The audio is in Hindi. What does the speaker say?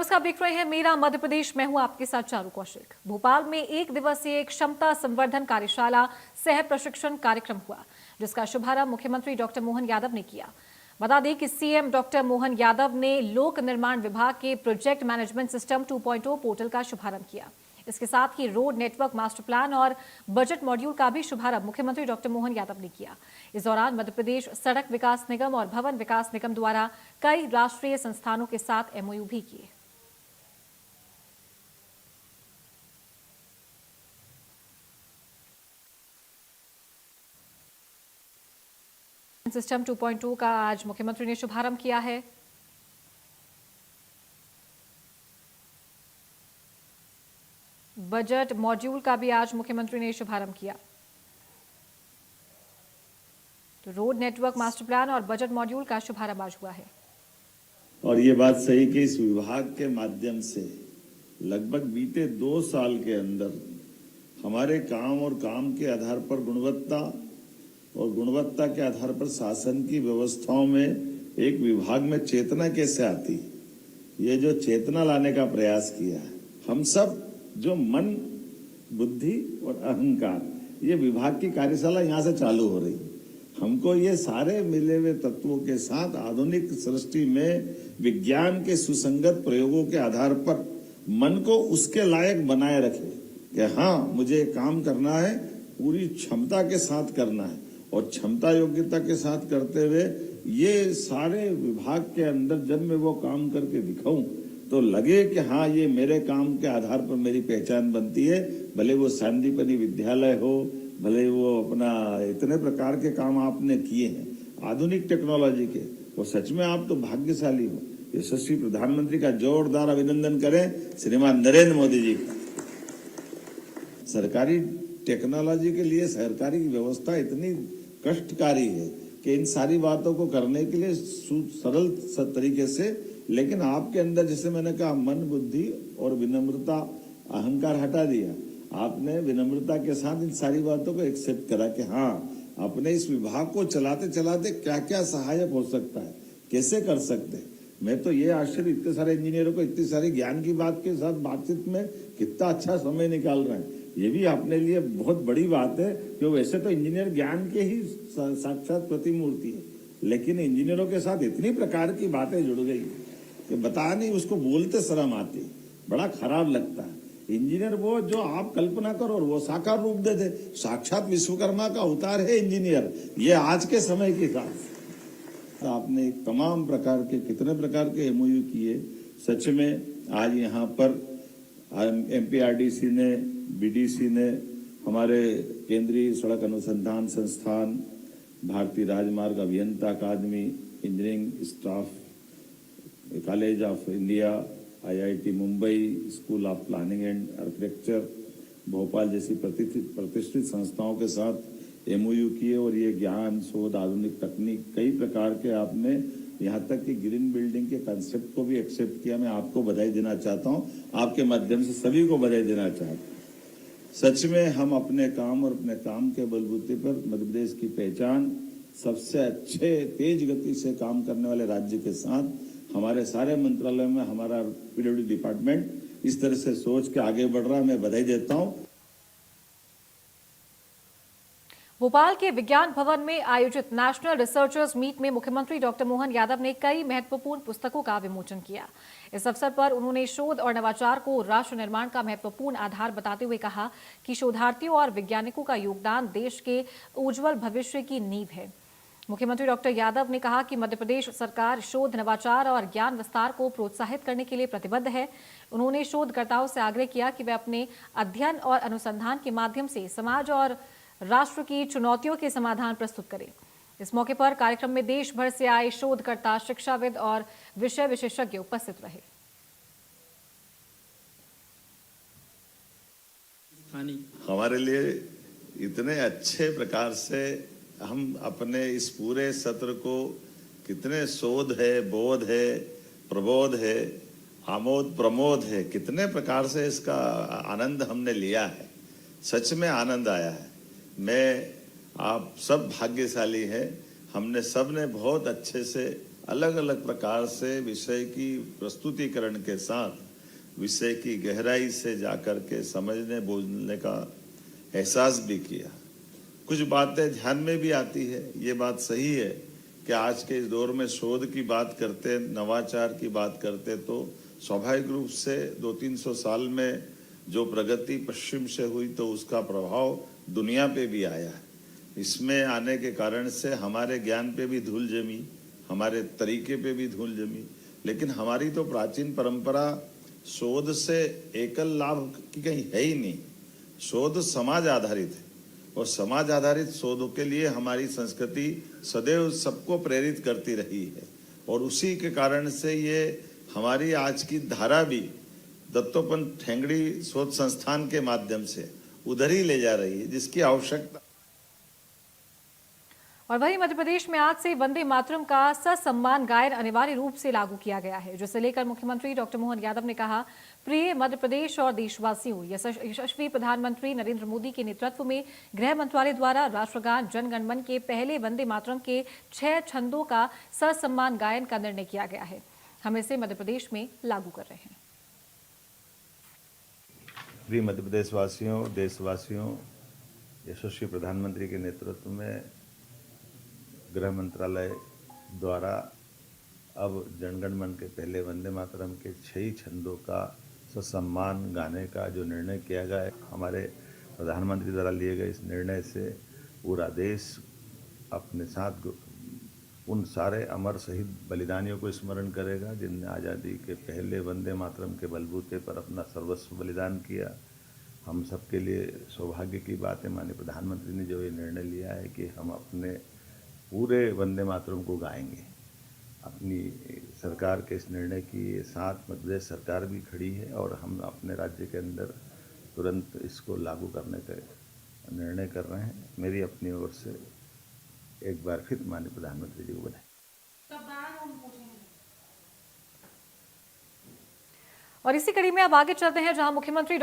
नमस्कार, आप देख रहे हैं मेरा मध्य प्रदेश। मैं हूं आपके साथ चारू कौशिक। भोपाल में 1 दिवसीय क्षमता संवर्धन कार्यशाला सह प्रशिक्षण कार्यक्रम हुआ, जिसका शुभारंभ मुख्यमंत्री डॉक्टर मोहन यादव ने किया। बता दें कि सीएम डॉक्टर मोहन यादव ने लोक निर्माण विभाग के प्रोजेक्ट मैनेजमेंट सिस्टम 2.0 पोर्टल का शुभारंभ किया। इसके साथ ही रोड नेटवर्क मास्टर प्लान और बजट मॉड्यूल का भी शुभारंभ मुख्यमंत्री डॉक्टर मोहन यादव ने किया। इस दौरान मध्य प्रदेश सड़क विकास निगम और भवन विकास निगम द्वारा कई राष्ट्रीय संस्थानों के साथ एमओयू भी किए। सिस्टम 2.2 का आज मुख्यमंत्री ने शुभारंभ किया है। बजट मॉड्यूल का भी आज मुख्यमंत्री ने शुभारंभ किया। तो रोड नेटवर्क मास्टर प्लान और बजट मॉड्यूल का शुभारंभ आज हुआ है। और ये बात सही कि इस विभाग के माध्यम से लगभग बीते 2 साल के अंदर हमारे काम और काम के आधार पर गुणवत्ता और गुणवत्ता के आधार पर शासन की व्यवस्थाओं में एक विभाग में चेतना कैसे आती, ये जो चेतना लाने का प्रयास किया है। हम सब जो मन, बुद्धि और अहंकार, ये विभाग की कार्यशाला यहाँ से चालू हो रही है। हमको ये सारे मिले हुए तत्वों के साथ आधुनिक सृष्टि में विज्ञान के सुसंगत प्रयोगों के आधार पर मन को उसके लायक बनाए रखे कि हाँ, मुझे काम करना है, पूरी क्षमता के साथ करना है और क्षमता योग्यता के साथ करते हुए ये सारे विभाग के अंदर जब मैं वो काम करके दिखाऊं तो लगे कि हाँ, ये मेरे काम के आधार पर मेरी पहचान बनती है। भले वो सांदीपनी विद्यालय हो, भले वो अपना इतने प्रकार के काम आपने किए हैं आधुनिक टेक्नोलॉजी के, वो सच में आप तो भाग्यशाली हो। यशस्वी प्रधानमंत्री का जोरदार अभिनंदन करें श्रीमान नरेंद्र मोदी जी का। सरकारी टेक्नोलॉजी के लिए सरकारी व्यवस्था इतनी कष्टकारी है कि इन सारी बातों को करने के लिए सरल तरीके से, लेकिन आपके अंदर जैसे मैंने कहा मन, बुद्धि और विनम्रता, अहंकार हटा दिया। आपने विनम्रता के साथ इन सारी बातों को एक्सेप्ट करा कि हाँ, अपने इस विभाग को चलाते चलाते क्या क्या सहायक हो सकता है, कैसे कर सकते हैं। मैं तो ये आश्चर्य, इतने सारे इंजीनियरों को इतनी सारी ज्ञान की बात के साथ बातचीत में कितना अच्छा समय निकाल रहे हैं। ये भी अपने लिए बहुत बड़ी बात है कि वैसे तो इंजीनियर ज्ञान के ही साक्षात प्रतिमूर्ति है, लेकिन इंजीनियरों के साथ इतनी प्रकार की बातें जुड़ गई कि बता नहीं, उसको बोलते शर्म आती, बड़ा खराब लगता है। इंजीनियर वो जो आप कल्पना करो और वो साकार रूप दे दे, साक्षात विश्वकर्मा का अवतार है इंजीनियर। ये आज के समय की बात। आपने तमाम प्रकार के कितने प्रकार के एमओयू किए। सच में आज यहाँ पर एमपीआरडीसी ने, बीडीसी ने, हमारे केंद्रीय सड़क अनुसंधान संस्थान, भारतीय राजमार्ग अभियंता अकादमी, engineering staff college of India, IIT Mumbai, school of planning and architecture Bhopal जैसी प्रतिष्ठित संस्थाओं के साथ एमओयू किए। और ये ज्ञान, शोध, आधुनिक तकनीक, कई प्रकार के आपने, यहाँ तक कि ग्रीन बिल्डिंग के कंसेप्ट को भी एक्सेप्ट किया। मैं आपको बधाई देना चाहता हूँ, आपके माध्यम से सभी को बधाई देना चाहता हूँ। सच में हम अपने काम और अपने काम के बलबूते पर मध्य प्रदेश की पहचान सबसे अच्छे तेज गति से काम करने वाले राज्य के साथ हमारे सारे मंत्रालय में हमारा पीडब्ल्यूडी डिपार्टमेंट इस तरह से सोच के आगे बढ़ रहा है। मैं बधाई देता हूँ। भोपाल के विज्ञान भवन में आयोजित नेशनल रिसर्चर्स मीट में मुख्यमंत्री डॉक्टर मोहन यादव ने कई महत्वपूर्ण पुस्तकों का विमोचन किया। इस अवसर पर उन्होंने शोध और नवाचार को राष्ट्र निर्माण का महत्वपूर्ण आधार बताते हुए कहा कि शोधार्थियों और वैज्ञानिकों का योगदान देश के उज्जवल भविष्य की नींव है। मुख्यमंत्री डॉक्टर यादव ने कहा कि मध्य प्रदेश सरकार शोध, नवाचार और ज्ञान विस्तार को प्रोत्साहित करने के लिए प्रतिबद्ध है। उन्होंने शोधकर्ताओं से आग्रह किया कि वे अपने अध्ययन और अनुसंधान के माध्यम से समाज और राष्ट्र की चुनौतियों के समाधान प्रस्तुत करें। इस मौके पर कार्यक्रम में देश भर से आए शोधकर्ता, शिक्षाविद और विषय विशेषज्ञ उपस्थित रहे। हमारे लिए इतने अच्छे प्रकार से हम अपने इस पूरे सत्र को, कितने शोध है, बोध है, प्रबोध है, आमोद प्रमोद है, कितने प्रकार से इसका आनंद हमने लिया है। सच में आनंद आया है। मैं, आप सब भाग्यशाली हैं। हमने सब ने बहुत अच्छे से अलग अलग प्रकार से विषय की प्रस्तुतिकरण के साथ विषय की गहराई से जाकर के समझने बोलने का एहसास भी किया। कुछ बातें ध्यान में भी आती है। ये बात सही है कि आज के इस दौर में शोध की बात करते, नवाचार की बात करते तो स्वाभाविक रूप से 200-300 साल में जो प्रगति पश्चिम से हुई तो उसका प्रभाव दुनिया पे भी आया है। इसमें आने के कारण से हमारे ज्ञान पे भी धूल जमी, हमारे तरीके पे भी धूल जमी। लेकिन हमारी तो प्राचीन परंपरा शोध से एकल लाभ की कहीं है ही नहीं। शोध समाज आधारित है और समाज आधारित शोधों के लिए हमारी संस्कृति सदैव सबको प्रेरित करती रही है और उसी के कारण से ये हमारी आज की धारा भी दत्तोपंत ठेंगड़ी शोध संस्थान के माध्यम से उधर ही ले जा रही है जिसकी आवश्यकता। और वहीं मध्य प्रदेश में आज से वंदे मातरम का ससम्मान गायन अनिवार्य रूप से लागू किया गया है, जिसे लेकर मुख्यमंत्री डॉक्टर मोहन यादव ने कहा, प्रिय मध्य प्रदेश और देशवासियों, यशस्वी प्रधानमंत्री नरेंद्र मोदी के नेतृत्व में गृह मंत्रालय द्वारा राष्ट्रगान जन गण मन के पहले वंदे मातरम के 6 छंदों का ससम्मान गायन का निर्णय किया गया है। हम इसे मध्य प्रदेश में लागू कर रहे हैं। प्रिय मध्य प्रदेश वासियों, देशवासियों, यशस्वी प्रधानमंत्री के नेतृत्व में गृह मंत्रालय द्वारा अब जनगण मन के पहले वंदे मातरम के 6 छंदों का ससम्मान गाने का जो निर्णय किया गया है, हमारे प्रधानमंत्री द्वारा लिए गए इस निर्णय से पूरा देश अपने साथ उन सारे अमर शहीद बलिदानियों को स्मरण करेगा जिनने आज़ादी के पहले वंदे मातरम के बलबूते पर अपना सर्वस्व बलिदान किया। हम सबके लिए सौभाग्य की बात है, माननीय प्रधानमंत्री ने जो ये निर्णय लिया है कि हम अपने पूरे वंदे मातरम को गाएंगे। अपनी सरकार के इस निर्णय की साथ मध्य प्रदेश सरकार भी खड़ी है और हम अपने राज्य के अंदर तुरंत इसको लागू करने का निर्णय कर रहे हैं। मेरी अपनी ओर से एक बार फिर माननीय प्रधानमंत्री जी को बधाई। और इसी कड़ी में अब आगे चलते हैं, जहां मुख्यमंत्री